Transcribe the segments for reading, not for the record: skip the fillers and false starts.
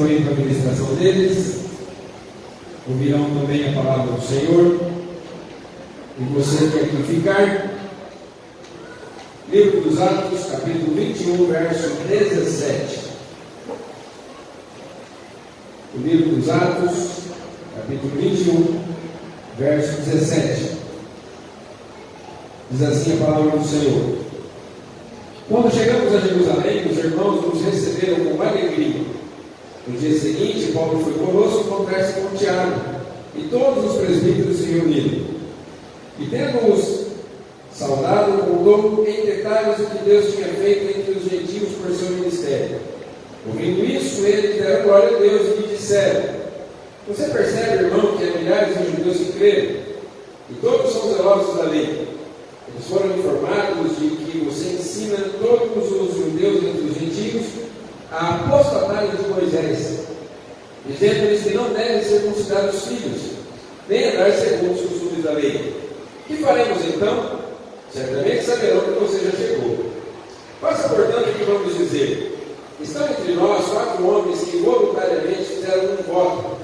Para a ministração deles, ouvirão também a palavra do Senhor. E você quer aqui ficar? Livro dos Atos, capítulo 21, verso 17. O livro dos Atos, capítulo 21, verso 17. Diz assim a palavra do Senhor: Quando chegamos a Jerusalém, os irmãos nos receberam com alegria. No dia seguinte, Paulo foi conosco conversa com Tiago, e todos os presbíteros se reuniram. E tendo-os saudado, contou em detalhes o que Deus tinha feito entre os gentios por seu ministério. Ouvindo isso, eles deram glória a Deus e lhe disseram: Você percebe, irmão, que há milhares de judeus que creram, e todos são zelosos da lei. Eles foram informados de que você ensina todos os judeus entre os gentios a apostatarem de Moisés, dizendo-lhes que não devem ser considerados filhos, nem andar segundo os costumes da lei. Que faremos então? Certamente saberão que você já chegou. Faça, portanto, o que vamos dizer. Estão entre nós 4 homens que voluntariamente fizeram um voto.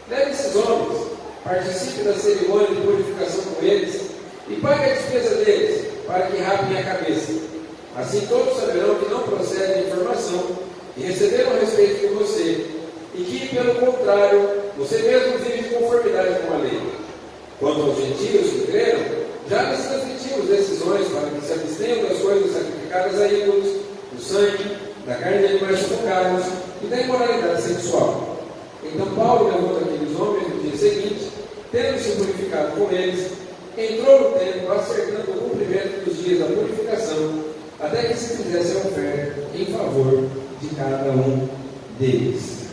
Leve esses homens, participe da cerimônia de purificação com eles e pague a despesa deles, para que rapem a cabeça. Assim todos saberão que não procede a informação e receberam a respeito de você, e que, pelo contrário, você mesmo vive de conformidade com a lei. Quanto aos gentios que creram, já lhes transmitimos decisões para que se abstenham das coisas sacrificadas a ídolos, do sangue, da carne de animais sufocados e da imoralidade sexual. Então Paulo levou aqueles homens no dia seguinte, tendo se purificado com eles, entrou no templo, acertando o cumprimento dos dias da purificação, até que se fizesse a oferta em favor de cada um deles.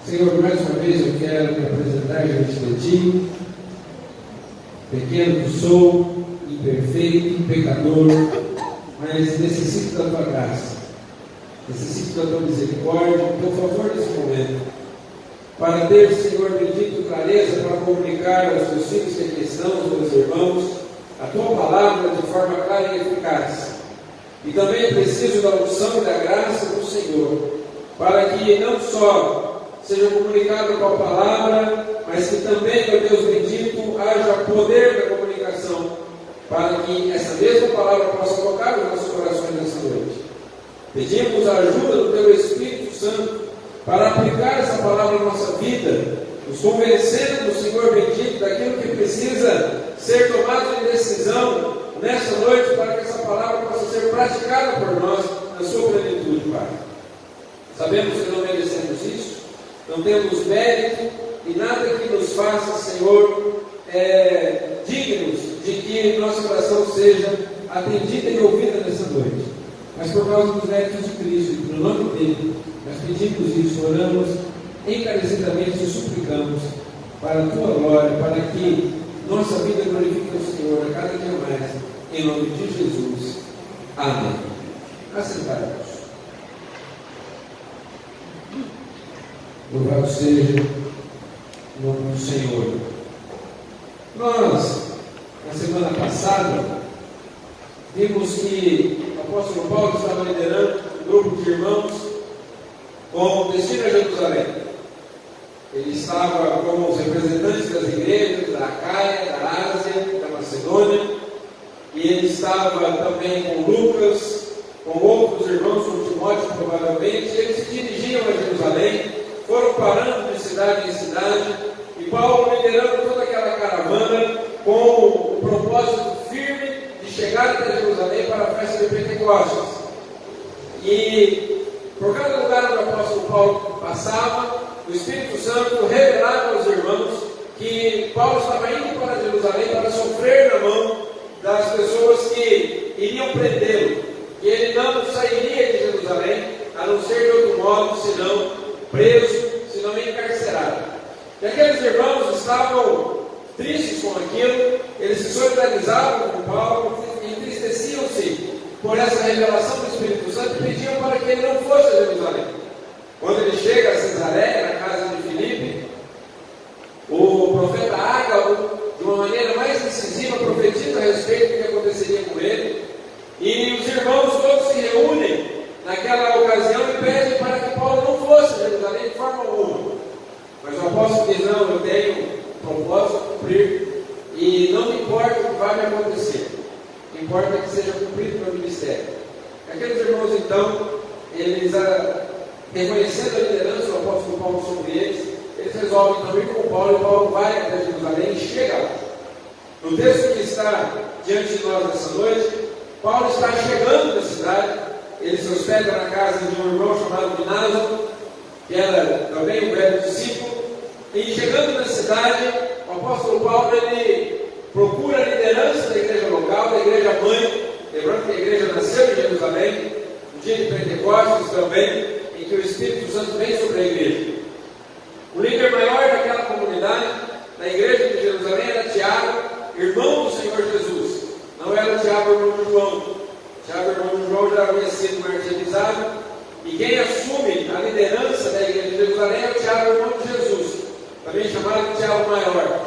Senhor, mais uma vez eu quero me apresentar diante de Ti, pequeno que sou, imperfeito, pecador, mas necessito da Tua graça, necessito da Tua misericórdia, do Teu favor nesse momento, para ter, Senhor bendito, clareza para comunicar aos Teus filhos que aqui estão, aos meus irmãos, a Tua palavra de forma clara e eficaz. E também é preciso da unção e da graça do Senhor, para que não só seja comunicado com a palavra, mas que também, meu Deus bendito, haja poder da comunicação, para que essa mesma palavra possa tocar os nossos corações nessa noite. Pedimos a ajuda do Teu Espírito Santo para aplicar essa palavra na nossa vida, nos convencendo, Senhor bendito, daquilo que precisa ser tomado de decisão nessa noite, para que essa palavra possa ser praticada por nós na sua plenitude, Pai. Sabemos que não merecemos isso, não temos mérito e nada que nos faça, Senhor, dignos de que nossa oração seja atendida e ouvida nessa noite. Mas por causa dos méritos de Cristo e pelo nome dele, nós pedimos isso, oramos encarecidamente e suplicamos para a Tua glória, para que nossa vida glorifique o Senhor a cada dia mais, em nome de Jesus. Amém. Assentados. Louvado seja o nome do Senhor. Nós, na semana passada, vimos que o apóstolo Paulo estava liderando um grupo de irmãos com destino a Jerusalém. Ele estava como os representantes das igrejas da Acaia, da Ásia, da Macedônia, e ele estava também com Lucas, com outros irmãos, com Timóteo provavelmente, e eles se dirigiam a Jerusalém, foram parando de cidade em cidade, e Paulo liderando toda aquela caravana com o propósito firme de chegar até Jerusalém para a festa de Pentecostes. E por cada lugar onde o apóstolo Paulo passava, o Espírito Santo revelava aos irmãos que Paulo estava indo para Jerusalém para sofrer na mão das pessoas que iriam prendê-lo, que ele não sairia de Jerusalém, a não ser de outro modo, senão preso, senão encarcerado. E aqueles irmãos estavam tristes com aquilo, eles se solidarizavam com Paulo, entristeciam-se por essa revelação do Espírito Santo e pediam para que ele não fosse a Jerusalém. Quando ele chega a Cesareia, na casa de Filipe, o profeta Ágabo, de uma maneira mais incisiva, profetiza a respeito do que aconteceria com ele, e os irmãos todos se reúnem naquela ocasião e pedem para que Paulo não fosse forma alguma. Mas o apóstolo diz: não, eu tenho propósito a cumprir e não me importa o que vai me acontecer, o que importa é que seja cumprido o meu ministério. Aqueles irmãos, então, eles, reconhecendo a liderança do apóstolo Paulo sobre eles resolvem então ir com Paulo, e Paulo vai até Jerusalém e chega lá. No texto que está diante de nós nessa noite, Paulo está chegando na cidade, ele se hospeda na casa de um irmão chamado Mnason, que era também um velho discípulo, e chegando na cidade, o apóstolo Paulo ele procura a liderança da igreja local, da igreja mãe, lembrando que a igreja nasceu em Jerusalém, no dia de Pentecostes também, em que o Espírito Santo vem sobre a igreja. O líder maior daquela comunidade, da igreja de Jerusalém, era Tiago, irmão do Senhor Jesus. Não era Tiago, irmão de João. Tiago, irmão de João, já havia sido martirizado. E quem assume a liderança da igreja de Jerusalém é o Tiago, irmão de Jesus, também chamado de Tiago Maior.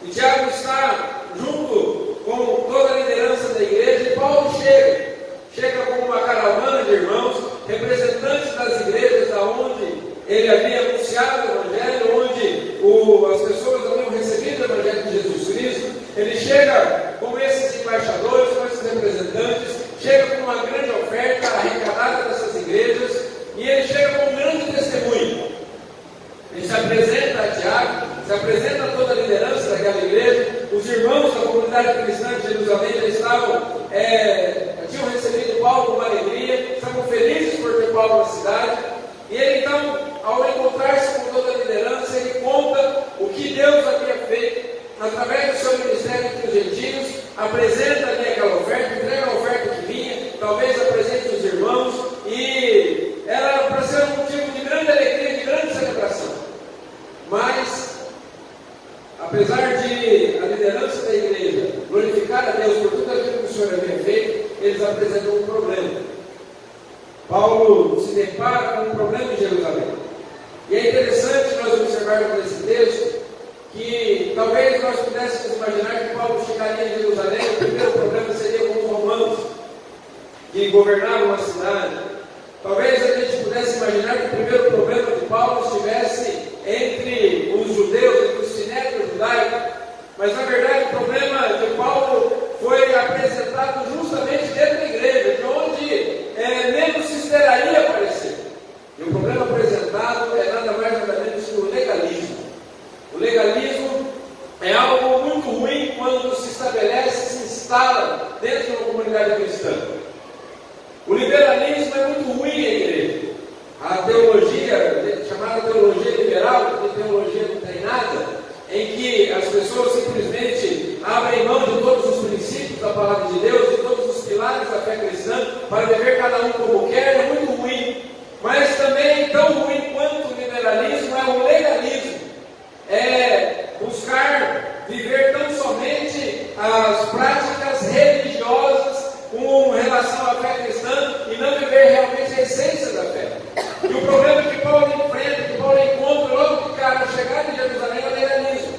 E Tiago está junto com toda a liderança da igreja, e Paulo chega com uma caravana de irmãos, representantes das igrejas da onde ele havia anunciado o Evangelho, onde as pessoas haviam recebido o Evangelho de Jesus Cristo. Ele chega com esses embaixadores, com esses representantes, chega com uma grande oferta arrecadada dessas igrejas, e ele chega com um grande testemunho. Ele se apresenta a Tiago, se apresenta a toda a liderança daquela igreja. Os irmãos da comunidade cristã de Jerusalém já tinham recebido Paulo com uma alegria, estavam felizes por ter Paulo na cidade. E ele então, ao encontrar-se com toda a liderança, ele conta o que Deus havia feito através do seu ministério entre os gentios, apresenta ali aquela oferta, entrega a oferta que vinha, talvez apresente os irmãos, e era para ser um motivo de grande alegria, de grande celebração. Mas, apesar de a liderança da igreja glorificar a Deus por tudo aquilo que o Senhor havia feito, eles apresentam um problema. Paulo se depara com um problema em Jerusalém. E é interessante nós observarmos nesse texto que talvez nós pudéssemos imaginar que Paulo chegaria em Jerusalém, o primeiro problema seria com os romanos, que governavam a cidade. Talvez a gente pudesse imaginar que o primeiro problema de Paulo estivesse entre os judeus, entre o sinédrio judaico. Mas na verdade o problema de Paulo foi apresentado justamente dentro da igreja, de onde menos se esperaria aparecer. E o problema apresentado é nada mais nada menos que o legalismo. O legalismo é algo muito ruim quando se estabelece, se instala dentro de uma comunidade cristã. O liberalismo é muito ruim em igreja. A teologia, chamada teologia liberal, porque teologia não tem nada, em que as pessoas simplesmente abrem mão de todos os princípios da palavra de Deus, de todos os pilares da fé cristã, para viver cada um como quer, é muito ruim. Mas também tão ruim quanto o liberalismo é o legalismo. É buscar viver tão somente as práticas religiosas com relação à fé cristã e não viver realmente a essência da fé. E o problema que Paulo enfrenta, que Paulo encontra logo de cara ao chegar em Jerusalém, é o legalismo.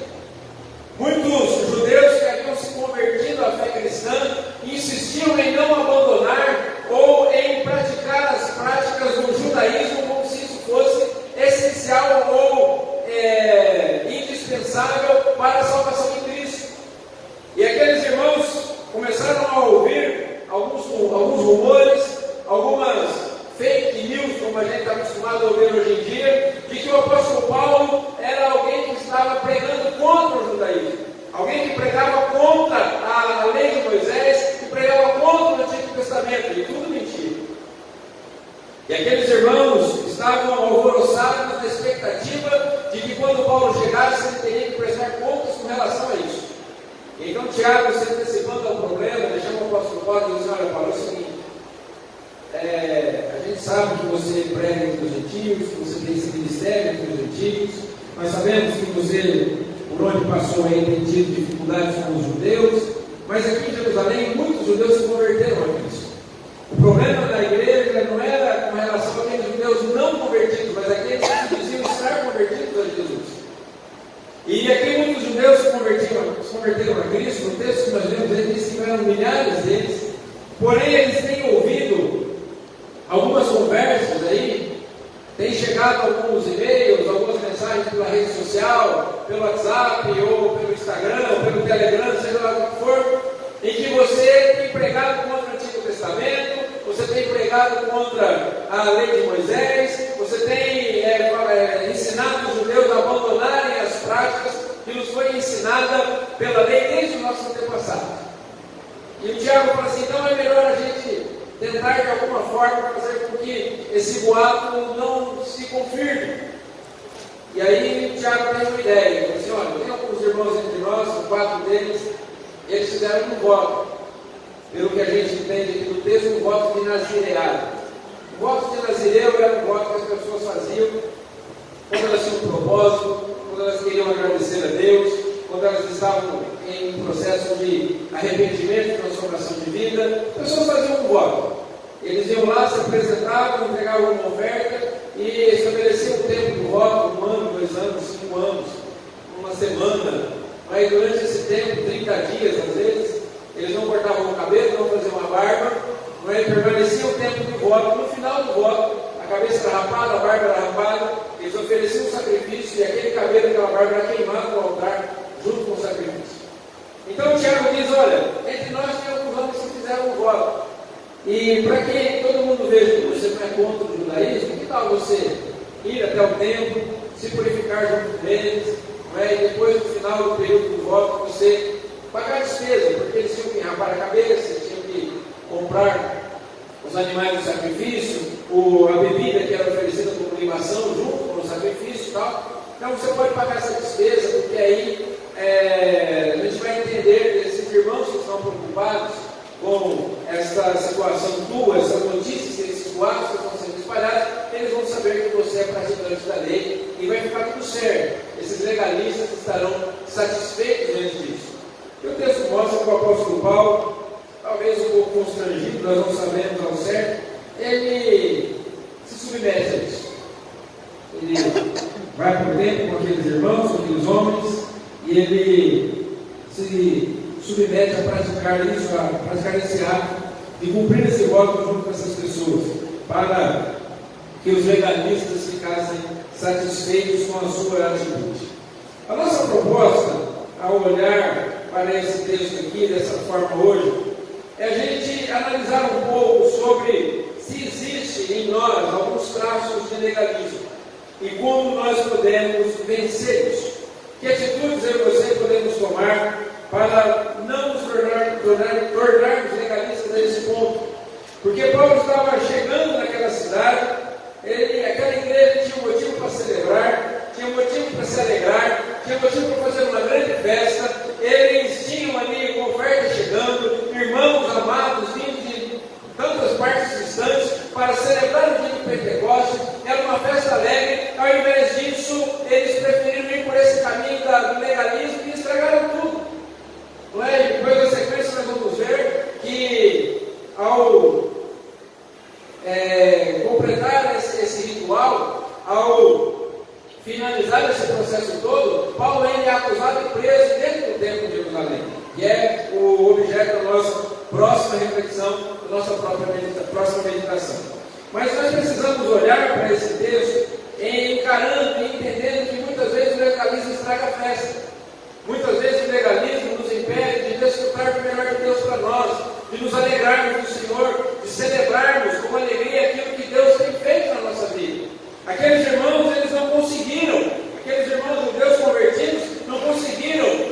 Muitos judeus que haviam se convertido à fé cristã insistiam em não abandonar ou em praticar as práticas do judaísmo como se isso fosse essencial ou indispensável para a salvação em Cristo. E aqueles irmãos começaram a ouvir alguns rumores, algumas fake news, como a gente está acostumado a ouvir hoje em dia, de que o apóstolo Paulo era alguém que estava pregando contra o judaísmo, alguém que pregava contra a lei de Moisés, que pregava contra o Antigo Testamento, e tudo mentira. E aqueles irmãos estavam alvoroçados na expectativa de que quando Paulo chegasse, ele teria que prestar contas com relação a isso. Então Tiago, se antecipando ao problema, deixou o apóstolo Paulo e disse: olha, Paulo, é o seguinte, a gente sabe que você prega entre os gentios, que você tem esse ministério entre os gentios, nós sabemos que você, por onde passou aí, tem tido dificuldades com os judeus, mas aqui em Jerusalém muitos judeus se converteram a Cristo. O problema da igreja não era com relação àqueles judeus não convertidos, mas aqueles que diziam estar convertidos a Jesus. E aqui muitos judeus se converteram a Cristo. No texto que nós lemos, ele diz que eram milhares deles, porém eles têm ouvido algumas conversas aí, têm chegado alguns e-mails, mensagens pela rede social, pelo WhatsApp, ou pelo Instagram, ou pelo Telegram, seja lá o que for, em que você tem pregado contra o Antigo Testamento, você tem pregado contra a lei de Moisés, você tem ensinado os judeus a abandonarem as práticas que nos foi ensinada pela lei desde o nosso antepassado. E o Tiago fala assim, então é melhor a gente tentar de alguma forma fazer com que esse boato não se confirme. E aí o Tiago tem uma ideia, ele fala assim, olha, tem alguns irmãos entre nós, 4 deles, eles fizeram um voto, pelo que a gente entende aqui do texto, um voto de nazireado. O voto de nazireu era um voto que as pessoas faziam quando elas tinham um propósito, quando elas queriam agradecer a Deus, quando elas estavam em processo de arrependimento, de transformação de vida. As pessoas faziam um voto. Eles iam lá, se apresentavam, entregavam uma oferta e estabeleciam o tempo do voto, 1 ano, 2 anos, 5 anos, uma semana. Mas durante esse tempo, 30 dias às vezes, eles não cortavam o cabelo, não faziam uma barba, mas permaneciam o tempo do voto. No final do voto, a cabeça era rapada, a barba era rapada, eles ofereciam um sacrifício e aquele cabelo, aquela barba era queimado no altar, junto com o sacrifício. Então o Tiago diz, olha, entre nós tem alguns homens que fizeram um voto. E para que todo mundo veja que você não é contra o judaísmo, que tal você ir até o templo, se purificar junto com eles, e depois no final do período do voto você pagar a despesa, porque eles tinham que rapar a cabeça, tinham que comprar os animais do sacrifício, a bebida que era oferecida como libação junto com o sacrifício e tal. Então você pode pagar essa despesa, porque aí a gente vai entender esses irmãos que estão preocupados com essa situação tua, essas notícias, esses boatos que estão sendo espalhados, eles vão saber que você é praticante da lei e vai ficar tudo certo. Esses legalistas estarão satisfeitos diante disso. E o texto mostra que o apóstolo Paulo, talvez um pouco constrangido, nós não sabemos ao certo, ele se submete a isso. Ele vai para o templo com aqueles irmãos, com aqueles homens, e ele se submete a praticar isso, a praticar esse ato, de cumprir esse voto junto com essas pessoas, para que os legalistas ficassem satisfeitos com a sua atitude. A nossa proposta, ao olhar para esse texto aqui, dessa forma hoje, é a gente analisar um pouco sobre se existe em nós alguns traços de legalismo e como nós podemos vencer isso. Que atitudes eu e você podemos tomar para não nos tornarmos legalistas nesse ponto? Porque Paulo estava chegando naquela cidade, aquela igreja tinha um motivo para celebrar, tinha um motivo para se alegrar, tinha um motivo para fazer uma grande festa. Eles tinham ali uma oferta chegando, irmãos amados vindo de tantas partes distantes para celebrar o dia do Pentecostes. Era uma festa alegre. Ao invés disso, eles preferiram ir por esse caminho do legalismo e estragaram tudo. Não é? E depois da sequência nós vamos ver que ao completar esse ritual, ao finalizar esse processo todo, Paulo ainda é acusado e preso dentro do templo de Jerusalém, que é o objeto da nossa próxima reflexão, da nossa próxima meditação. Mas nós precisamos olhar para esse texto encarando e entendendo que muitas vezes o legalismo estraga a festa. Muitas vezes o legalismo nos impede de desfrutar do melhor de Deus para nós, de nos alegrarmos do Senhor, de celebrarmos com alegria aquilo que Deus tem feito na nossa vida. Aqueles irmãos, eles não conseguiram, aqueles irmãos judeus convertidos, não conseguiram,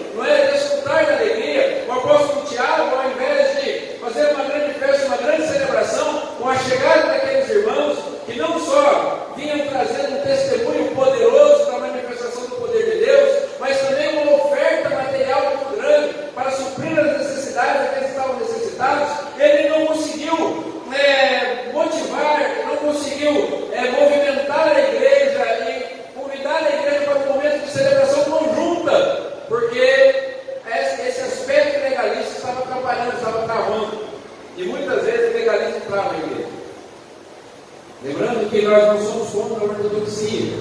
desfrutar da alegria. O apóstolo Tiago, ao invés de fazer uma grande festa, uma grande celebração, com a chegada daqueles irmãos, que não só vinham trazendo um testemunho poderoso da manifestação do poder de Deus, mas também uma oferta material muito grande para suprir as necessidades daqueles que estavam necessitados, ele não conseguiu motivar, não conseguiu movimentar a igreja e convidar a igreja para um momento de celebração conjunta, porque esse aspecto legalista estava atrapalhando, estava travando, e muitas vezes o legalismo trava a igreja. Lembrando que nós não somos contra a ortodoxia,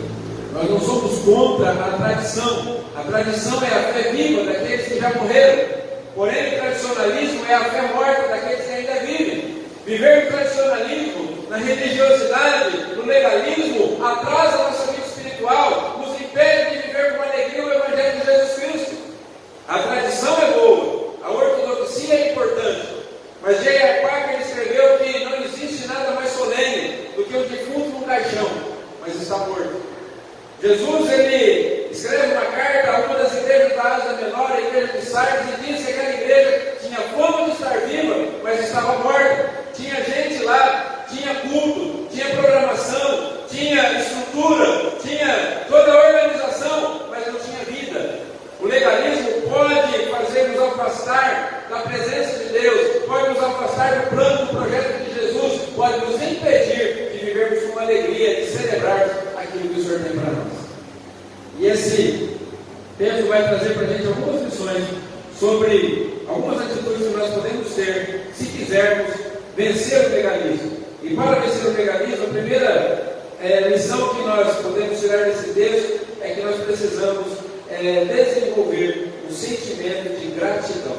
nós não somos contra a tradição. A tradição é a fé viva daqueles que já morreram, porém o tradicionalismo é a fé morta daqueles que ainda vivem. Viver no tradicionalismo, na religiosidade, no legalismo, atrasa a nossa vida espiritual, nos impede Jesus, ele escreve uma carta a uma das igrejas da Ásia Menor, a igreja de Sardes, e diz que aquela igreja tinha fama de estar viva, mas estava morta. Tinha gente lá, tinha culto, tinha programação, tinha estrutura, tinha toda a organização, mas não tinha vida. O legalismo pode fazer nos afastar da presença de Deus, pode nos afastar do plano, do projeto de Jesus, pode nos impedir de vivermos com alegria, de celebrarmos aquilo que o Senhor tem para nós. E esse texto vai trazer para a gente algumas lições sobre algumas atitudes que nós podemos ter se quisermos vencer o legalismo. E para vencer o legalismo, a primeira lição que nós podemos tirar desse texto é que nós precisamos desenvolver o sentimento de gratidão.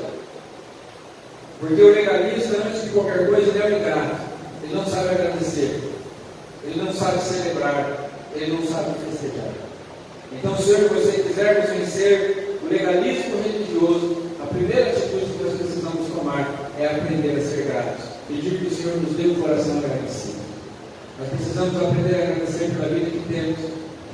Porque o legalista, antes de qualquer coisa, ele é um ingrato. Ele não sabe agradecer, ele não sabe celebrar, ele não sabe festejar. Então, se eu e você quisermos vencer o legalismo religioso, a primeira atitude que nós precisamos tomar é aprender a ser gratos. Pedir que o Senhor nos dê um coração agradecido. Nós precisamos aprender a agradecer pela vida que temos,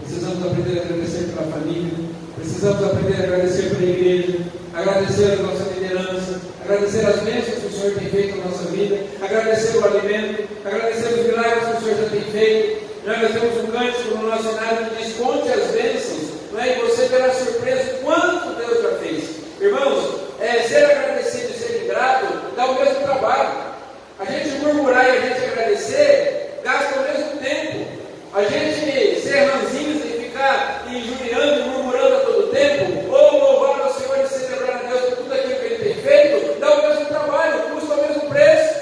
precisamos aprender a agradecer pela família, precisamos aprender a agradecer pela igreja, agradecer a nossa liderança, agradecer as bênçãos que o Senhor tem feito na nossa vida, agradecer o alimento, agradecer os milagres que o Senhor já tem feito. Nós temos um cântico no nosso cenário que diz: conte as bênçãos, não é? E você terá surpresa quanto Deus já fez. Irmãos, ser agradecido e ser ingrato dá o mesmo trabalho. A gente murmurar e a gente agradecer gasta o mesmo tempo. A gente ser ranzinhos e ficar injuriando e murmurando a todo tempo, ou louvar ao Senhor e celebrar a Deus por tudo aquilo que Ele tem feito, dá o mesmo trabalho, custa o mesmo preço.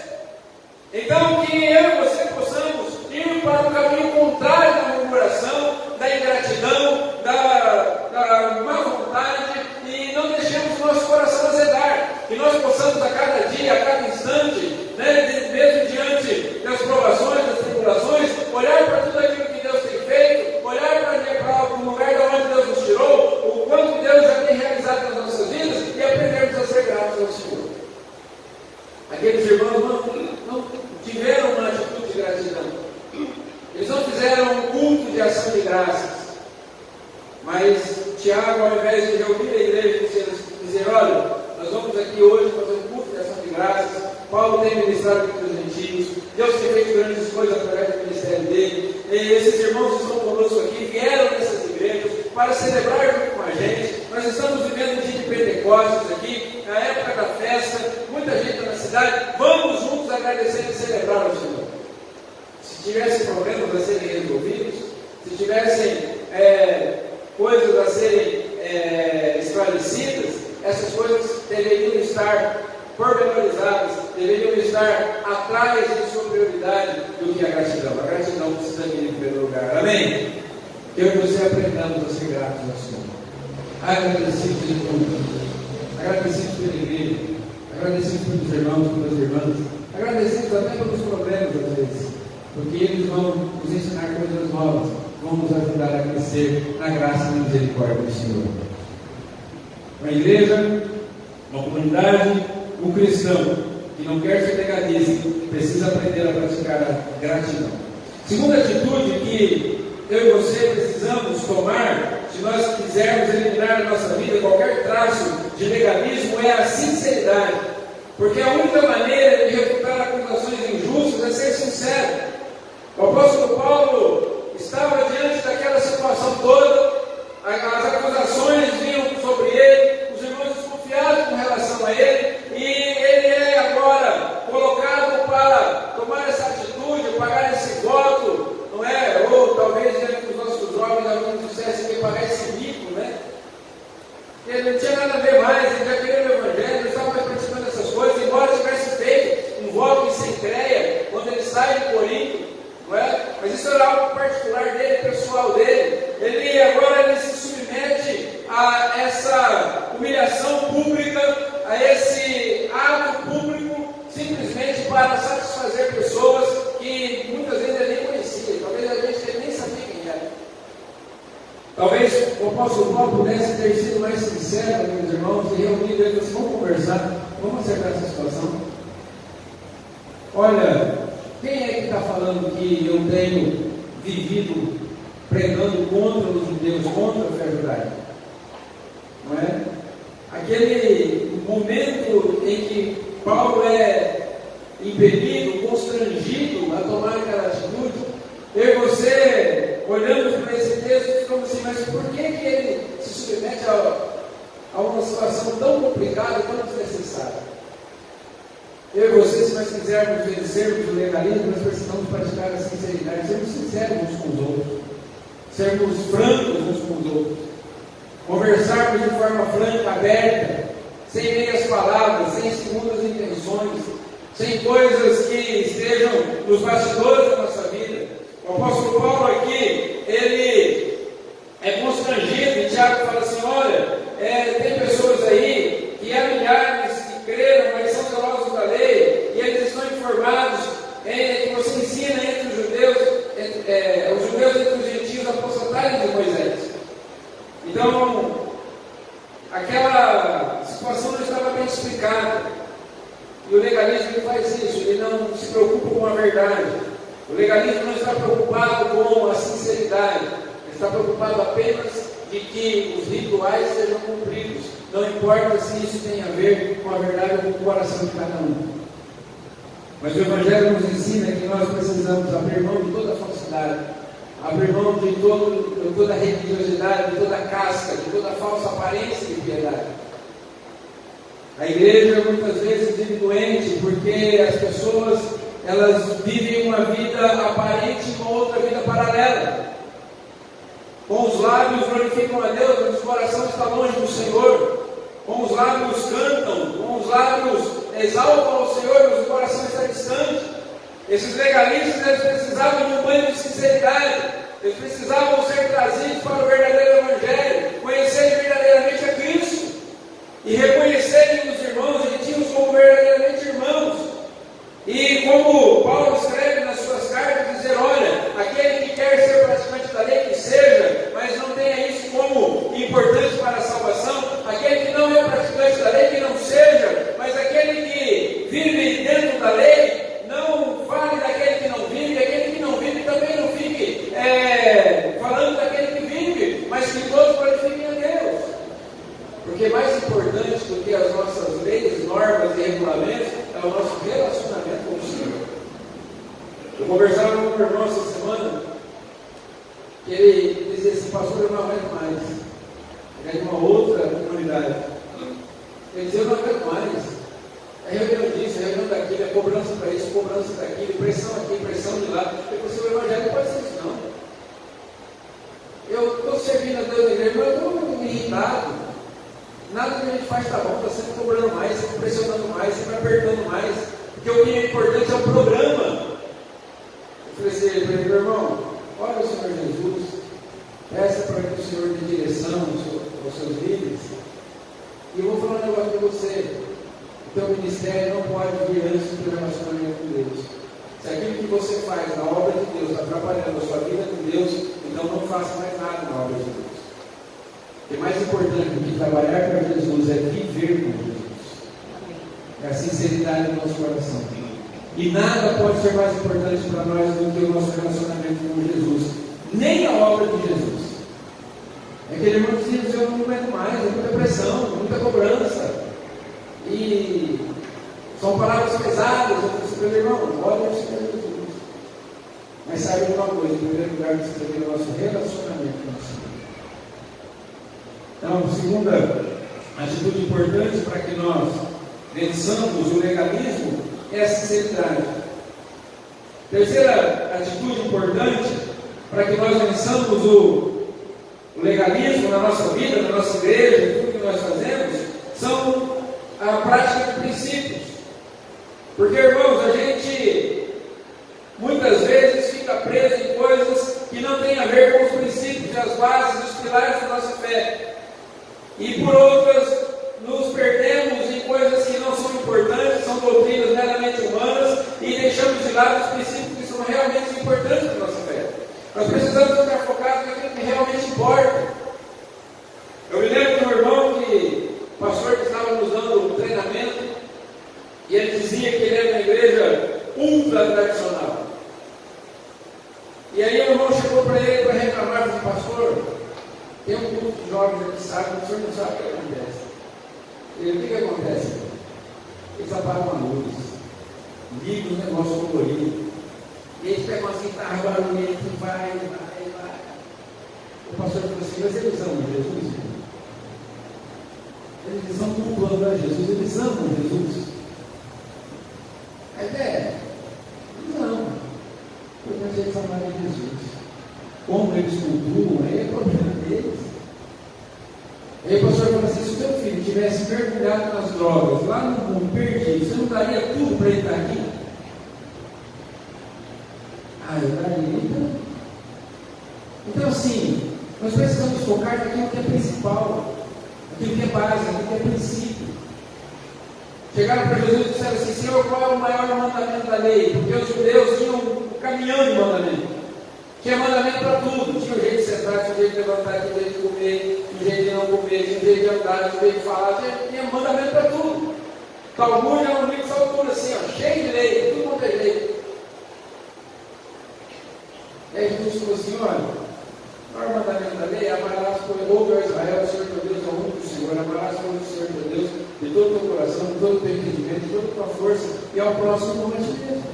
Então, que eu e você possamos ir para o caminho contrário da murmuração, da ingratidão, da má vontade, e não deixemos o nosso coração azedar. Que nós possamos a cada dia, a cada instante, mesmo diante das provações, das tribulações, olhar para tudo aquilo que Deus tem feito, olhar para o lugar de onde Deus nos tirou, o quanto Deus já tem realizado nas nossas vidas, e aprendermos a ser gratos ao Senhor. Aqueles irmãos não tiveram uma atitude de gratidão. Eles não fizeram um culto de ação de graças. Mas Tiago, ao invés de reunir a igreja e dizer: olha, nós vamos aqui hoje fazer um culto de ação de graças, Paulo tem ministrado entre os gentios, Deus tem feito grandes coisas através do ministério dele, e esses irmãos que estão conosco aqui vieram dessas igrejas para celebrar junto com a gente. Nós estamos vivendo um dia de Pentecostes aqui, na época da festa, muita gente na cidade. Vamos juntos agradecer e celebrar o Senhor. Se tivessem problemas a serem resolvidos, se tivessem coisas a serem esclarecidas, essas coisas deveriam estar pormenorizadas, deveriam estar atrás de sua prioridade do que a gratidão. A gratidão precisa vir em primeiro lugar. Amém? Eu e você aprendamos a ser gratos ao Senhor. Agradecidos de tudo. Agradecidos pela igreja. Agradecidos pelos irmãos, pelas irmãs. Agradecidos até pelos problemas, às vezes. Porque eles vão nos ensinar coisas novas. Vão nos ajudar a crescer na graça e na misericórdia do Senhor. Uma igreja, uma comunidade, um cristão que não quer ser legalista precisa aprender a praticar a gratidão. Segunda atitude que eu e você precisamos tomar, se nós quisermos eliminar da nossa vida qualquer traço de legalismo, é a sinceridade. Porque a única maneira de refutar acusações injustas é ser sincero. O apóstolo Paulo estava diante daquela situação toda, as acusações vinham sobre ele, os irmãos desconfiados com relação a ele, e ele é agora colocado para tomar essa atitude, pagar esse voto, não é? Ou talvez diante dos nossos jovens alguns dissessem que parece rico, né? Ele não tinha nada a ver mais, ele já queria o evangelho, ele estava mais praticando essas coisas, embora tivesse feito um voto em Cencreia, quando ele sai de Corinto, não é? Mas isso era algo particular dele, pessoal dele. Agora se submete a essa humilhação pública, a esse ato público, simplesmente para satisfazer pessoas que muitas vezes ele nem conhecia, talvez a gente nem sabia quem era. Talvez o apóstolo Paulo pudesse ter sido mais sincero, meus irmãos, e reunido eles assim: vamos conversar, vamos acertar essa situação. Olha, quem é que está falando que eu tenho vivido pregando contra os Deus contra a fé judaica. Não é? Aquele momento em que Paulo é impelido, constrangido a tomar aquela atitude, eu e você, olhando para esse texto, ficamos assim, mas por que ele se submete a uma situação tão complicada e tão desnecessária? Eu e você, se nós quisermos vencermos o legalismo, nós precisamos praticar a sinceridade, sermos sinceros uns com os outros, sermos francos uns com os outros, conversarmos de forma franca, aberta, sem meias palavras, sem segundas intenções, sem coisas que estejam nos bastidores da nossa vida. O apóstolo Paulo aqui, ele é constrangido, e Tiago fala assim, olha, tem pessoas aí que há milhares que creram, mas são zelosos da lei, e eles estão informados que você ensina entre os judeus entre os gentios a apostatarem de Moisés. Então, aquela situação não estava bem explicada. E o legalismo ele faz isso, ele não se preocupa com a verdade. O legalismo não está preocupado com a sinceridade, ele está preocupado apenas de que os rituais sejam cumpridos. Não importa se isso tem a ver com a verdade ou com o coração de cada um. Mas o Evangelho nos ensina que nós precisamos abrir mão de toda a falsidade, abrir mão de toda a religiosidade, de toda a casca, de toda a falsa aparência de piedade. A igreja muitas vezes vive doente porque as pessoas elas vivem uma vida aparente e uma outra vida paralela. Com os lábios glorificam a Deus, mas o coração está longe do Senhor. Com os lábios cantam, com os lábios exaltam ao Senhor, mas o coração está distante. Esses legalistas eles precisavam de um banho de sinceridade. Eles precisavam ser trazidos para o verdadeiro Evangelho, conhecerem verdadeiramente a Cristo e reconhecerem os irmãos gentios como verdadeiramente irmãos. E como Paulo escreve nas suas cartas, dizer, olha, aquele que quer ser praticante da lei, que seja, mas não tenha isso como importante para a salvação. Aquele que não é praticante da lei, que não seja, mas aquele que vive dentro da lei, não fale daquele que não vive, aquele que não vive também não fique falando daquele que vive, mas que todos glorifiquem a Deus. Porque mais importante do que as nossas leis, normas e regulamentos é o nosso relacionamento com o Senhor. Eu conversava com um irmão essa semana, que ele dizia assim, pastor, eu não aguento mais. Ele é de uma outra comunidade. Ele dizia, eu não aguento mais. É reunião disso, é reunião daquilo, é cobrança para isso, cobrança daquilo, pressão aqui, pressão de lá. Eu falei, o evangelho não pode ser isso, não. Eu estou servindo a Deus na igreja, mas eu estou irritado. Nada que a gente faz está bom, está sempre cobrando mais, sempre pressionando mais, sempre apertando mais. Porque o que é importante é o programa. Eu falei assim para ele, meu irmão, olha o Senhor Jesus, peça para que o Senhor dê direção aos seus líderes. E eu vou falar um negócio para você. O teu ministério não pode vir antes do teu relacionamento com Deus. Se aquilo que você faz na obra de Deus está atrapalhando a sua vida com Deus, então não faça mais nada na obra de Deus. O mais importante do que trabalhar para Jesus é viver com Jesus. É a sinceridade do nosso coração. E nada pode ser mais importante para nós do que o nosso relacionamento com Jesus. Nem a obra de Jesus. É aquele irmão que diz, eu não aguento mais, é muita pressão, muita cobrança. E são palavras pesadas. Eu disse para o irmão, olha o Senhor Jesus. Mas saiba de uma coisa, em primeiro lugar, precisa ter o nosso relacionamento com o Senhor. Então, segunda atitude importante para que nós vençamos o legalismo é a sinceridade. Terceira atitude importante para que nós vençamos o legalismo na nossa vida, na nossa igreja, em tudo que nós fazemos, são a prática de princípios. Porque, irmãos, a gente muitas vezes fica preso em coisas que não têm a ver com os princípios, as bases, os pilares da nossa fé. E por outras, nos perdemos em coisas que não são importantes, são doutrinas meramente humanas, e deixamos de lado os princípios que são realmente importantes para a nossa fé. Nós precisamos ficar focados naquilo que realmente importa. Eu me lembro de um irmão o pastor que estava nos dando um treinamento, e ele dizia que ele era uma igreja ultra tradicional. E aí o irmão chegou para ele para reclamar, disse, pastor, Tem um grupo de jovens aqui, sabe, o senhor não sabe o que acontece. E o que acontece? Eles apagam a luz, ligam um negócio colorido, e eles pegam uma guitarra barulhenta e vai. O pastor falou assim, mas eles amam Jesus? Eles não cultuando a Jesus, eles amam Jesus. A ideia? Não. Porque eles amaram Jesus. Como eles cultuam, aí é problema deles. Aí o pastor falou assim, se o seu filho tivesse mergulhado nas drogas, lá no mundo, perdido, você não daria tudo para ele estar aqui? Eu daria. Então assim, nós precisamos focar naquilo que é principal, naquilo que é base, naquilo que é princípio. Chegaram para Jesus e disseram assim, Senhor, qual é o maior mandamento da lei? Porque os judeus tinham um caminhão de mandamento. Tinha mandamento para tudo. Tinha o jeito de sentar, tinha o jeito de levantar, tinha o jeito de comer, tinha o jeito de não comer, tinha o jeito de andar, tinha o jeito de falar, tinha mandamento para tudo. Talmud é um livro de altura assim, cheio de lei, tudo quanto é lei. E aí Jesus falou assim, olha, o maior mandamento da lei é amarás ouve, ó Israel, o Senhor teu Deus é o único Senhor, amarás o Senhor teu Deus de todo o teu coração, de todo o teu entendimento, de toda a tua força, e ao próximo como a ti mesmo.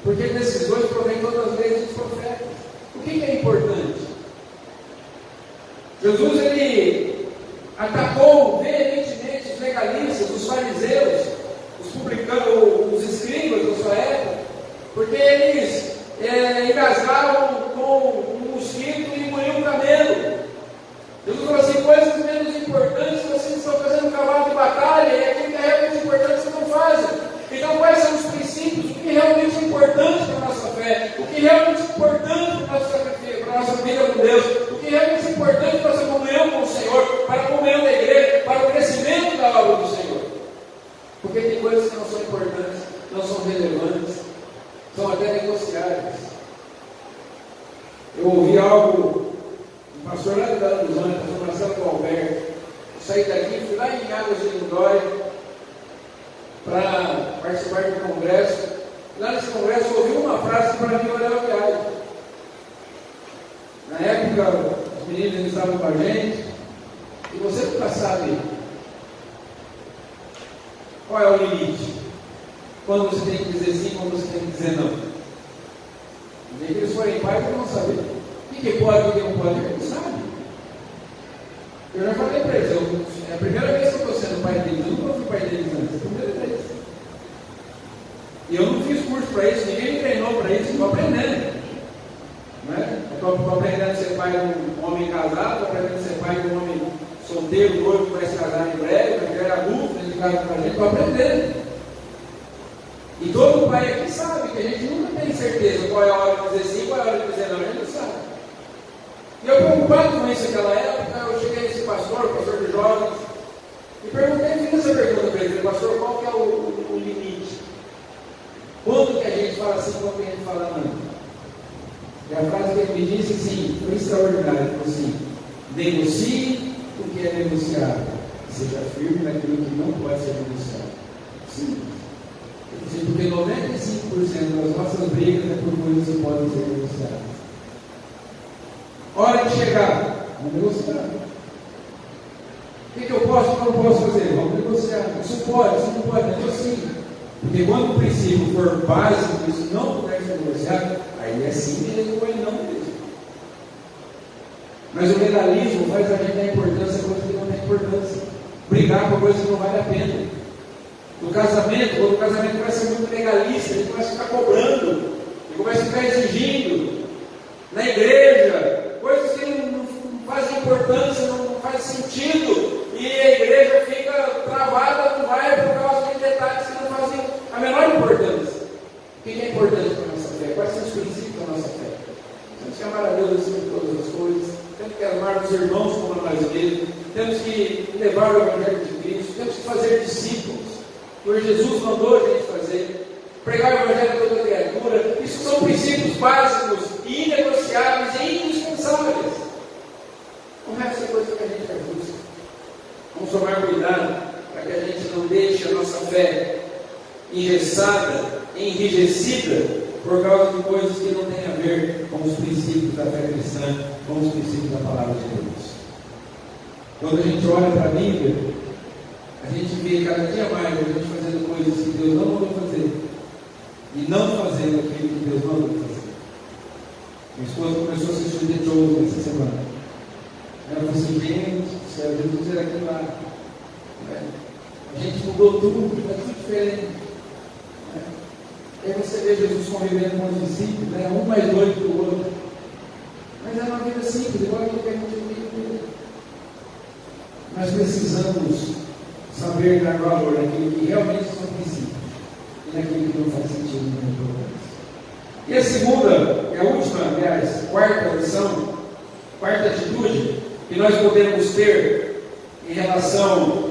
Porque desses dois provém todas as leis dos profetas. O que é importante? Jesus, ele atacou veementemente os legalistas, os fariseus, os publicanos, os escribas da sua época, porque eles engasgavam com um mosquito e engoliam um camelo. Jesus falou assim, coisas menos importantes vocês estão fazendo um cavalo de batalha, e aquilo que é realmente importante vocês não fazem. Então quais são os princípios, o que realmente é importante para a nossa fé, o que realmente é importante para o nosso sacrifício, para a nossa vida com Deus, o que realmente é importante para a nossa comunhão com o Senhor, para a comunhão da igreja, para o crescimento da obra do Senhor. Porque tem coisas que não são importantes, não são relevantes, são até negociáveis. Eu ouvi algo, um pastor lá de Belo Horizonte, o pastor Marcelo Galberto, saí daqui, fui lá em Águas de Lindóia para participar de um congresso. Lá nesse congresso eu ouvi uma frase para mim olhar o viagem. Na época, os meninos estavam com a gente, e você nunca sabe qual é o limite. Quando você tem que dizer sim, quando você tem que dizer não. No dia que eles forem pais, eles vão saber. O que pode, o que não pode, eles sabem. Eu já falei para eles, é a primeira vez que eu estou sendo pai deles, eu nunca fui pai deles antes, é a primeira vez. E eu não fiz curso para isso, ninguém me treinou para isso, estou aprendendo. Estou aprendendo a ser pai de um homem casado, estou aprendendo a ser pai de um homem solteiro, noivo, que vai se casar em breve, vai criar adulto dentro de casa com a gente, estou aprendendo. E todo pai aqui sabe que a gente nunca tem certeza qual é a hora de dizer sim, qual é a hora de dizer não, a gente não sabe. E eu preocupado com isso naquela época, eu cheguei nesse pastor, o pastor de jovens, e perguntei, fiz essa pergunta para ele, pastor, qual que é o limite? Quando que a gente fala assim, quando que a gente fala não? E a frase que ele me disse, sim, foi extraordinária, ele falou assim, negocie o que é negociável, seja firme naquilo que não pode ser negociado. Sim. Porque 95% das nossas brigas é por coisas que podem ser negociadas. Hora de chegar, vamos negociar. O que eu posso, o que eu não posso fazer? Vamos negociar. Isso pode, isso não pode, negocie. Porque quando o princípio for básico, isso não puder ser negociado, aí é sim mesmo ou é não mesmo. Mas o legalismo faz a gente dar importância a coisas que não tem importância. Brigar por coisas que não vale a pena. No casamento, quando o casamento vai ser muito legalista, a gente começa a ficar cobrando, e começa a ficar exigindo. Na igreja, coisas que não fazem importância, não faz sentido, e a igreja fica travada, não vai por causa de detalhes que não fazem a menor importância. O que é importante para a nossa fé? Quais são os princípios da nossa fé? Temos que amar a Deus acima de todas as coisas, temos que amar os irmãos como a nós mesmos, temos que levar o Evangelho de Cristo, temos que fazer discípulos. Porque Jesus mandou a gente fazer, pregar o Evangelho a toda criatura. Isso são princípios básicos, inegociáveis e indispensáveis. O resto é coisa que a gente busca. Vamos tomar cuidado para que a gente não deixe a nossa fé engessada, enrijecida, por causa de coisas que não têm a ver com os princípios da fé cristã, com os princípios da palavra de Deus. Quando a gente olha para a Bíblia, a gente vê cada dia mais a gente fazendo coisas que Deus não mandou fazer e não fazendo aquilo que Deus mandou fazer. Minha esposa começou a assistir The Chosen essa semana. Ela falou assim: gente, Jesus era aquilo lá. A gente mudou tudo, está tudo diferente. Aí você vê Jesus convivendo com os discípulos, um mais doido que o outro. Mas é uma vida simples, igual aquilo que a gente vive. Nós precisamos saber dar valor naquilo que realmente são princípios e naquilo que não faz sentido no meu programa. E a segunda, e a última, aliás, quarta lição, quarta atitude que nós podemos ter em relação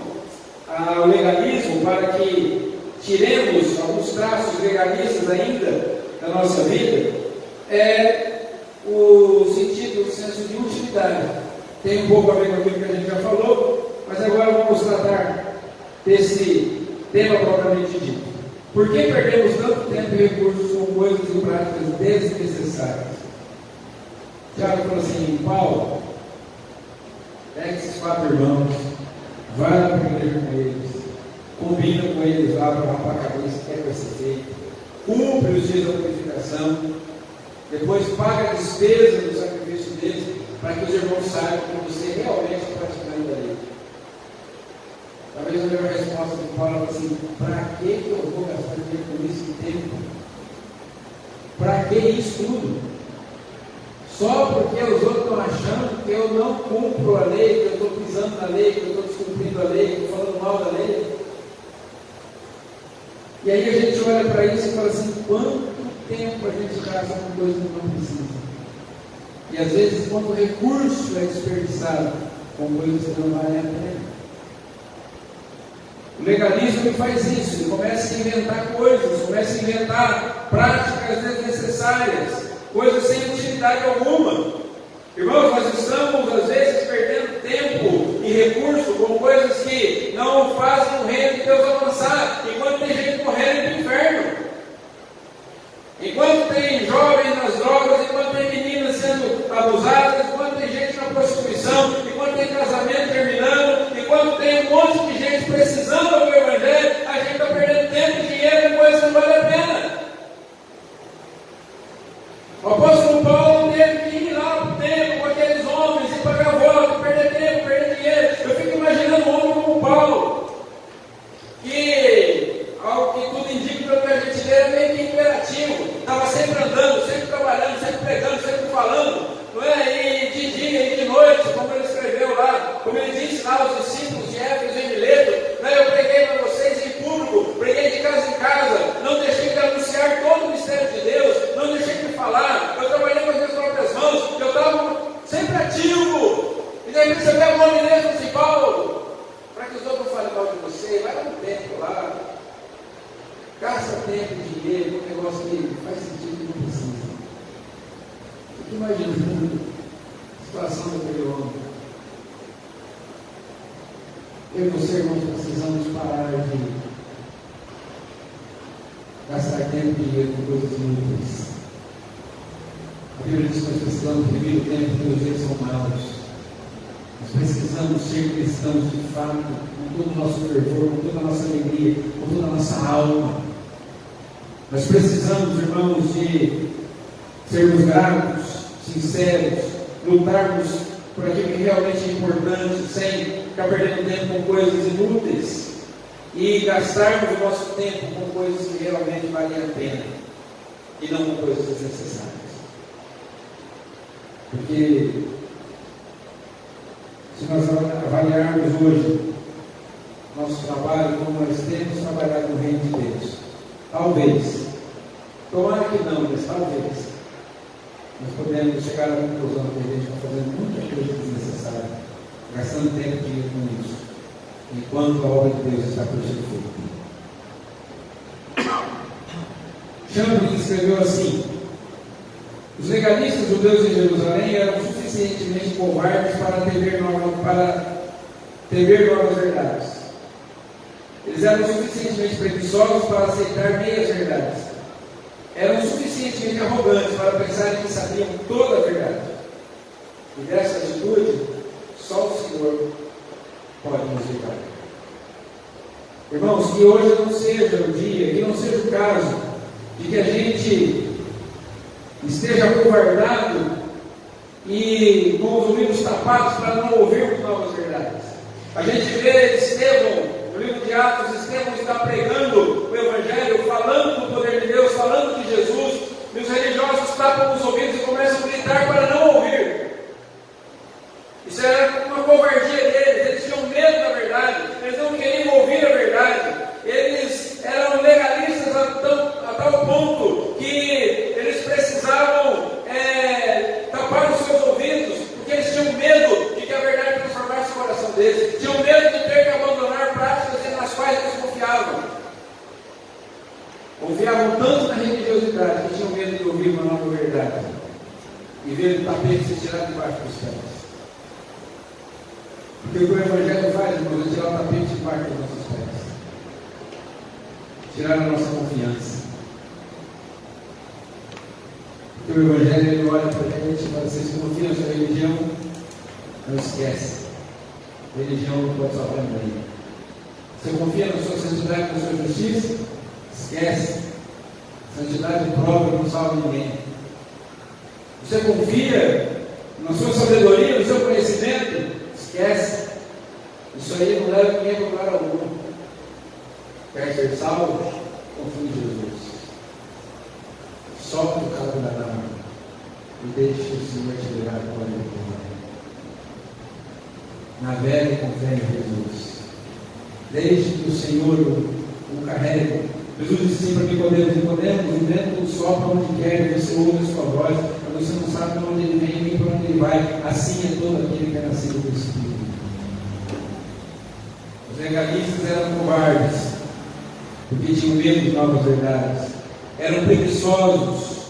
ao legalismo, para que tiremos alguns traços legalistas ainda da nossa vida, é o sentido, o senso de utilidade. Tem um pouco a ver com aquilo que a gente já falou, mas agora vamos tratar desse tema propriamente dito. Por que perdemos tanto tempo e recursos com coisas e práticas desnecessárias? Tiago falou assim: Paulo, pega esses 4 irmãos, vai lá para a igreja com eles, combina com eles lá para rapar a cabeça, que vai ser feito, cumpre os dias da purificação, depois paga a despesa do sacrifício deles, para que os irmãos saibam que você realmente está praticando a lei. Talvez a melhor resposta do Paulo é assim: para que eu vou gastar dinheiro com isso e tempo? Para que isso tudo? Só porque os outros estão achando que eu não cumpro a lei, que eu estou pisando na lei, que eu estou descumprindo a lei, que eu estou falando mal da lei. E aí a gente olha para isso e fala assim: quanto tempo a gente gasta com coisas que não precisa? E às vezes quanto recurso é desperdiçado com coisas que não valem a pena. O legalismo faz isso, ele começa a inventar coisas, começa a inventar práticas desnecessárias, coisas sem utilidade alguma. Irmãos, nós estamos às vezes perdendo tempo e recurso com coisas que não fazem o reino de Deus avançar, enquanto tem gente morrendo no inferno, enquanto tem jovens nas drogas, enquanto tem meninas sendo abusadas, enquanto tem gente na prostituição, enquanto tem casamento terminando, enquanto tem um monte de gente precisando ouvir o Evangelho, a gente está perdendo tempo e dinheiro em coisas que não valem a pena. O apóstolo Paulo teve que ir lá para o templo com aqueles homens e pagar voto, perder tempo, perder dinheiro. Eu fico imaginando um homem como Paulo, que, ao que tudo indica, pelo que a gente lê, é meio que imperativo, estava sempre andando, sempre trabalhando, sempre pregando, sempre falando, não é? E de dia e de noite, como ele escreveu lá, como ele disse lá aos discípulos de Éfeso e Mileto, né? Eu preguei para vocês em público, preguei de casa em casa, não deixei de anunciar todo o mistério de Deus, não deixei de falar, eu trabalhei com as minhas próprias mãos, eu estava sempre ativo. E daí você pega o nome mesmo assim: Paulo, para que os outros falem mal de você, vai dar um tempo lá, gasta tempo e dinheiro com um negócio que faz sentido e não precisa. Fique imaginando a situação daquele homem. Eu e você, irmãos, precisamos parar de gastar tempo e dinheiro com coisas inúteis. A Bíblia diz que nós precisamos viver o tempo que os dias são maus. Nós precisamos ser cristãos de fato, com todo o nosso fervor, com toda a nossa alegria, com toda a nossa alma. Nós precisamos, irmãos, de sermos gratos, sinceros, lutarmos por aquilo que realmente é importante, sem ficar perdendo tempo com coisas inúteis e gastarmos o nosso tempo com coisas que realmente valem a pena e não com coisas desnecessárias. Porque se nós avaliarmos hoje nosso trabalho, como nós temos trabalhado no reino de Deus, talvez, tomara que não, mas talvez, nós podemos chegar à conclusão que a gente está fazendo muita coisa desnecessária, gastando tempo e dinheiro com isso, enquanto a obra de Deus está por ser feita. Chambliss escreveu assim: os legalistas judeus em Jerusalém eram suficientemente covardes para temer novas verdades. Eles eram suficientemente preguiçosos para aceitar meias verdades. Eram suficientemente arrogantes para pensarem que sabiam toda a verdade. E dessa atitude Só o Senhor pode nos livrar. Irmãos, que hoje não seja o dia, que não seja o caso de que a gente esteja acovardado e com os ouvidos tapados para não ouvirmos novas verdades. A gente vê Estevão, no livro de Atos, Estevão está pregando o Evangelho, falando do poder de Deus, falando de Jesus, e os religiosos tapam os ouvidos e começam a gritar para não ouvir. Isso era uma covardia deles, eles tinham medo da verdade, eles não queriam ouvir a verdade, eles eram legalistas a tal ponto que eles precisavam tapar os seus ouvidos, porque eles tinham medo de que a verdade transformasse o coração deles, tinham medo de ter que abandonar práticas nas quais eles confiavam. Confiavam tanto na religiosidade que tinham medo de ouvir uma nova verdade e ver o tapete se tirar debaixo dos pés. Porque o que o Evangelho faz, irmãos, é tirar o tapete debaixo dos nossos pés, tirar a nossa confiança. Porque o Evangelho ele olha para a gente e fala: vocês confiam na sua religião? Não esquece. Religião não pode salvar ninguém. Você confia na sua santidade, na sua justiça? Esquece. Santidade própria não salva ninguém. Você confia na sua sabedoria, no seu conhecimento? Esquece. Isso aí não leva ninguém para lugar algum. Quer ser salvo? Confie em Jesus. Solte o cabo da dama e deixe que o Senhor te levar para onde ele vai. Navegue com fé em Jesus. Deixe que o Senhor o carregue. Jesus disse assim para Nicodemos: Nicodemos, o vento sopra onde quer, e você ouve a sua voz, mas você não sabe para onde ele vem nem para onde ele vai. Assim é todo aquele que é nascido do Espírito. Os legalistas eram covardes, porque tinham medo de novas verdades. Eram preguiçosos,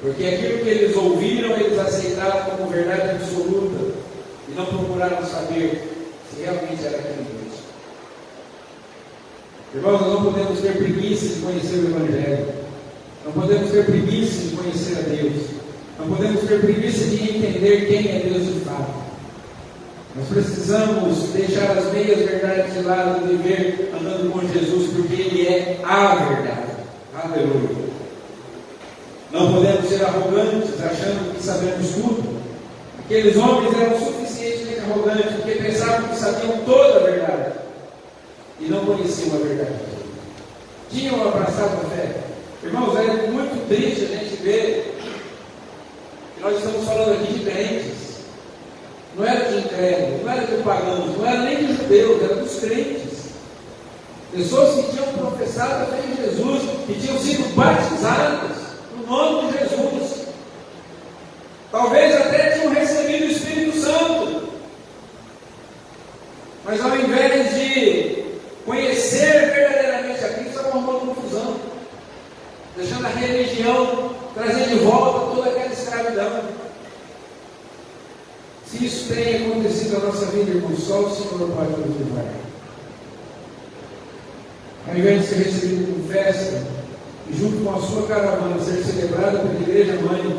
porque aquilo que eles ouviram, eles aceitaram como verdade absoluta, e não procuraram saber se realmente era aquilo mesmo. Irmãos, nós não podemos ter preguiça de conhecer o Evangelho, não podemos ter preguiça de conhecer a Deus, não podemos ter preguiça de entender quem é Deus de fato. Nós precisamos deixar as meias verdades de lado e viver andando com Jesus, porque Ele é a verdade. Aleluia. Não podemos ser arrogantes, achando que sabemos tudo. Aqueles homens eram suficientemente arrogantes, porque pensavam que sabiam toda a verdade e não conheciam a verdade. Tinham abraçado a fé. Irmãos, é muito triste a gente ver que nós estamos falando aqui de crentes. Não era de incrédulos, não era de pagãos, não era nem de judeus, era dos crentes. Pessoas que tinham professado a fé em Jesus, que tinham sido batizadas no nome de Jesus. Talvez até tinham recebido o Espírito Santo. Mas ao invés de conhecer verdadeiramente a Cristo, estavam arrumando confusão, deixando a religião trazer de volta toda aquela escravidão. Se isso tem acontecido na nossa vida, irmão, só o Senhor pode nos livrar. Ao invés de ser recebido com festa, e junto com a sua caravana ser celebrada pela igreja mãe,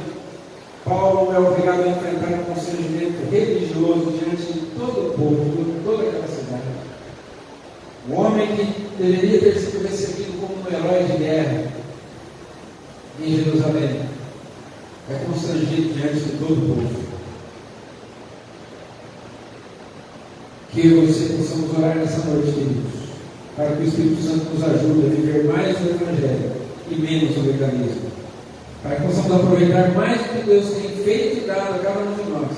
Paulo é obrigado a enfrentar um constrangimento religioso diante de todo o povo, de toda aquela cidade. Um homem que deveria ter sido recebido como um herói de guerra em Jerusalém é constrangido diante de todo o povo. Que eu e você possamos orar nessa noite, queridos, para que o Espírito Santo nos ajude a viver mais o Evangelho e menos o legalismo, para que possamos aproveitar mais o que Deus tem feito e dado a cada um de nós,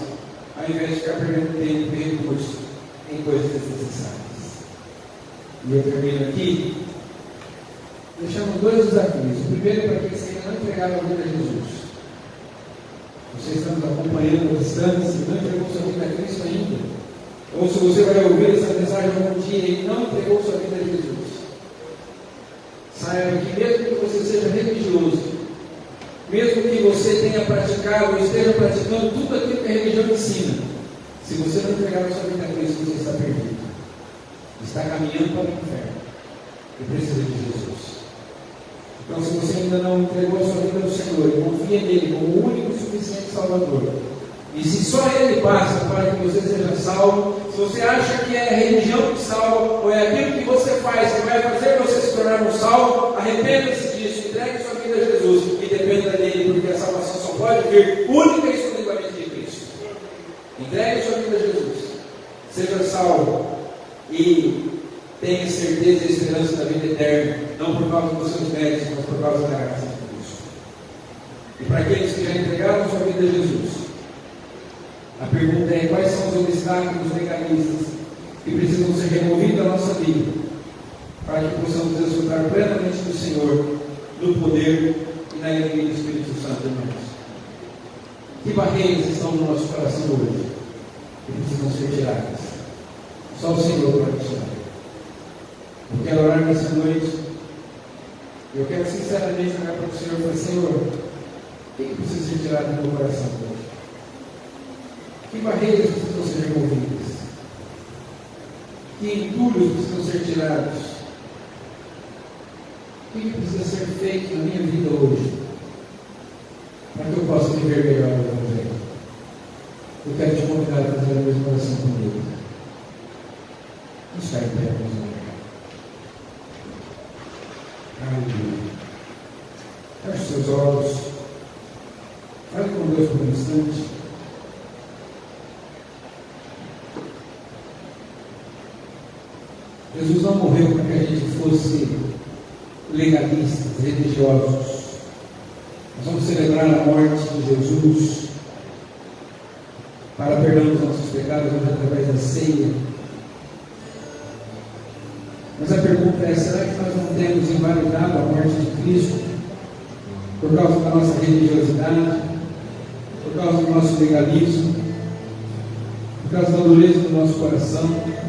ao invés de ficar perdendo tempo e recurso em coisas desnecessárias. E eu termino aqui deixando dois desafios. O primeiro é para aqueles que ainda não entregaram a vida a Jesus. Você está nos acompanhando à distância e não entregou sua vida a Cristo ainda. Ou se você vai ouvir essa mensagem algum dia e não entregou sua vida a Jesus, saiba que mesmo que você seja religioso, mesmo que você tenha praticado ou esteja praticando tudo aquilo que a religião ensina, se você não entregar sua vida a Cristo, você está perdido, está caminhando para o inferno e precisa de Jesus. Então, se você ainda não entregou a sua vida ao Senhor e confia nele como o único e suficiente Salvador, e se só Ele basta para que que você seja salvo. Se você acha que é a religião que salva, ou é aquilo que você faz que vai fazer você se tornar um salvo, arrependa-se disso, entregue sua vida a Jesus e dependa dele, porque a salvação só pode vir única e exclusivamente de Cristo. Entregue sua vida a Jesus, seja salvo e tenha certeza e esperança da vida eterna, não por causa dos seus méritos, mas por causa da graça de Cristo. E para aqueles que já entregaram sua vida a Jesus, a pergunta é: quais são os obstáculos legalistas que precisam ser removidos da nossa vida, para que possamos desfrutar plenamente do Senhor, do poder e na alegria do Espírito Santo em nós? Que barreiras estão no nosso coração hoje que precisam ser tiradas? Só o Senhor pode tirar. Eu quero orar nessa noite. Eu quero sinceramente olhar para o Senhor e falar: Senhor, o que precisa ser tirado do meu coração hoje? Que barreiras precisam ser removidas? Que entulhos precisam ser tirados? O que precisa ser feito na minha vida hoje, para que eu possa viver melhor o Evangelho? Eu quero te convidar a fazer a mesma oração comigo. Vamos ficar em pé, vamos orar. Aleluia. Feche seus olhos. Fale com Deus por um instante. Jesus não morreu para que a gente fosse legalistas, religiosos. Nós vamos celebrar a morte de Jesus para perdão dos nossos pecados através da ceia. Mas a pergunta é: será que nós não temos invalidado a morte de Cristo por causa da nossa religiosidade, por causa do nosso legalismo, por causa da dureza do nosso coração?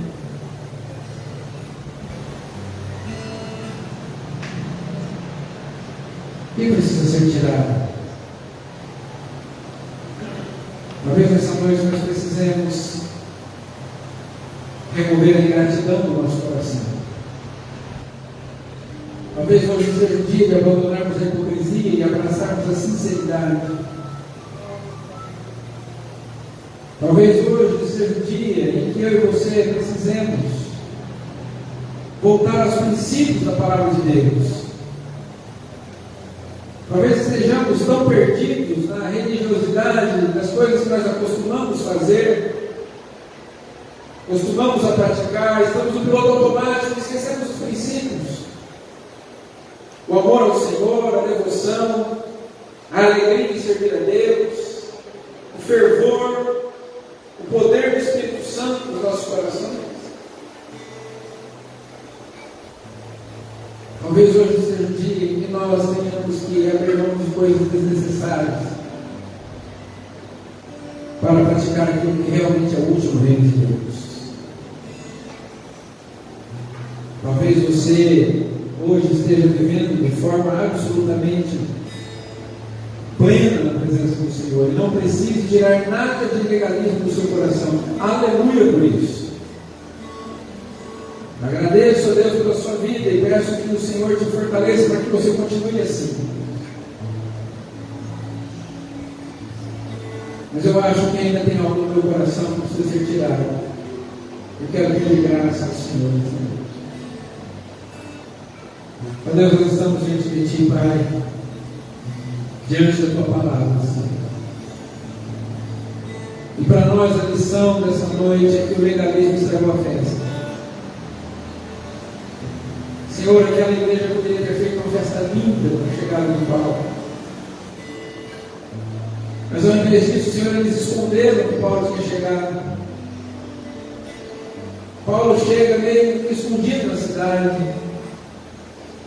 O que precisa ser tirado? Talvez nessa noite nós precisemos remover a ingratidão do nosso coração. Talvez hoje seja o dia de abandonarmos a hipocrisia e abraçarmos a sinceridade. Talvez hoje seja o dia em que eu e você precisemos voltar aos princípios da palavra de Deus. Talvez estejamos tão perdidos na religiosidade, das coisas que nós acostumamos fazer, costumamos a praticar, estamos no piloto automático e esquecemos os princípios. O amor ao Senhor, a devoção, a alegria de servir a Deus, o fervor, o poder do Espírito Santo nos nossos corações. Talvez hoje seja o dia em que nós tenhamos que abrir mão de coisas desnecessárias para praticar aquilo que realmente é útil no reino de Deus. Talvez você hoje esteja vivendo de forma absolutamente plena na presença do Senhor e não precise tirar nada de legalismo do seu coração. Aleluia por isso. Agradeço a Deus pela sua vida e peço que o Senhor te fortaleça para que você continue assim. Mas eu acho que ainda tem algo no meu coração que precisa ser tirado. Eu quero pedir graça ao Senhor nessa noite. Ó Deus, nós estamos diante de Ti, Pai, diante da Tua palavra, Senhor. E para nós a lição dessa noite é que o legalismo estragou a festa. Senhor, aquela igreja poderia ter feito uma festa linda para chegar no Paulo. Mas ao invés disso, Senhor, eles esconderam que Paulo tinha chegado. Paulo chega meio escondido na cidade.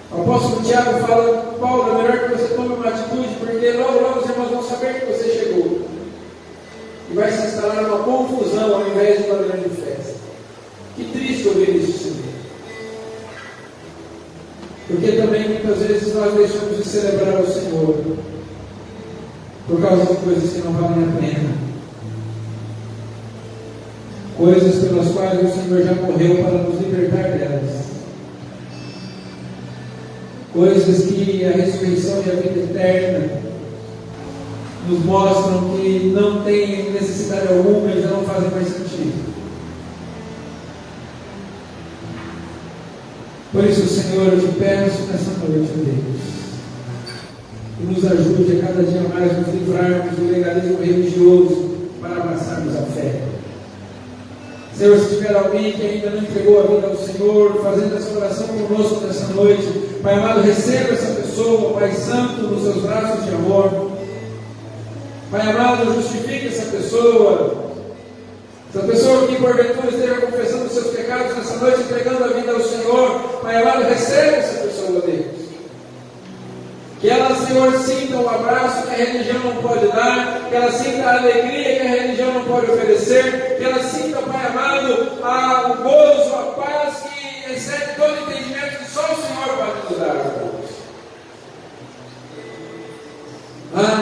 O apóstolo Tiago fala: Paulo, é melhor que você tome uma atitude, porque logo os irmãos vão saber que você chegou. E vai se instalar uma confusão ao invés de uma grande festa. Que triste ouvir isso, Senhor. Porque também muitas vezes nós deixamos de celebrar o Senhor por causa de coisas que não valem a pena, coisas pelas quais o Senhor já morreu para nos libertar delas, coisas que a ressurreição e a vida eterna nos mostram que não tem necessidade alguma e já não fazem mais sentido Por isso, Senhor, eu te peço nessa noite, Deus, que nos ajude a cada dia mais nos livrarmos do legalismo religioso para abraçarmos a fé. Senhor, se tiver alguém que ainda não entregou a vida ao Senhor, fazendo essa oração conosco nessa noite, Pai amado, receba essa pessoa, Pai Santo, nos seus braços de amor. Pai amado, justifique essa pessoa que porventura esteja confessando os seus pecados nessa noite, entregando a vida ao Senhor. Pai amado, receba essa pessoa, Deus. Que ela, Senhor, sinta o abraço que a religião não pode dar, que ela sinta a alegria que a religião não pode oferecer, que ela sinta, Pai amado, o gozo, a paz que excede todo entendimento que só o Senhor pode nos dar.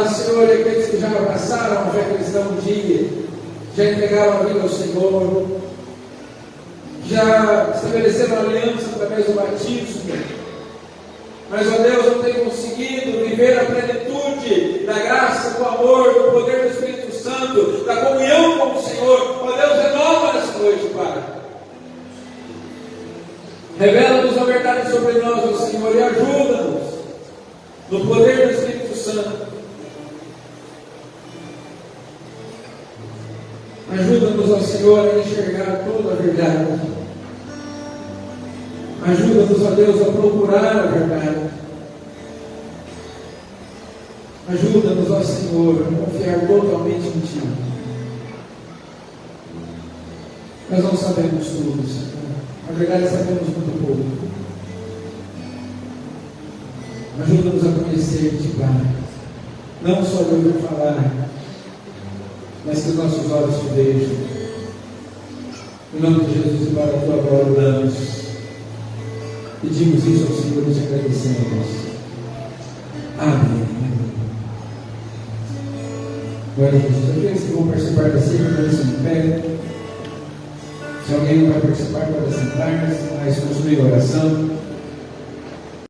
Senhor, e aqueles que já abraçaram a fé cristã um dia, já entregaram a vida ao Senhor, já estabeleceram aliança através do batismo, mas, ó Deus, não tem conseguido viver a plenitude da graça, do amor, do poder do Espírito Santo, da comunhão com o Senhor. Ó Deus, renova nessa noite, Pai. Revela-nos a verdade sobre nós, ó Senhor, e ajuda-nos no poder do Espírito Santo. Ajuda-nos, ó Senhor, a enxergar toda a verdade. Ajuda-nos, ó Deus, a procurar a verdade. Ajuda-nos, ó Senhor, a confiar totalmente em Ti. Nós não sabemos tudo, Senhor. Na verdade, sabemos muito pouco. Ajuda-nos a conhecer-te, Pai. Não só de ouvir falar, mas que os nossos olhos te vejam. Em nome de Jesus e para a tua glória oramos. Pedimos isso ao Senhor e te agradecemos. Amém. Glória a Jesus. Aqueles que vão participar da ceia, permaneçam em pé. Se alguém não vai participar, pode sentar-se, mas continue a oração.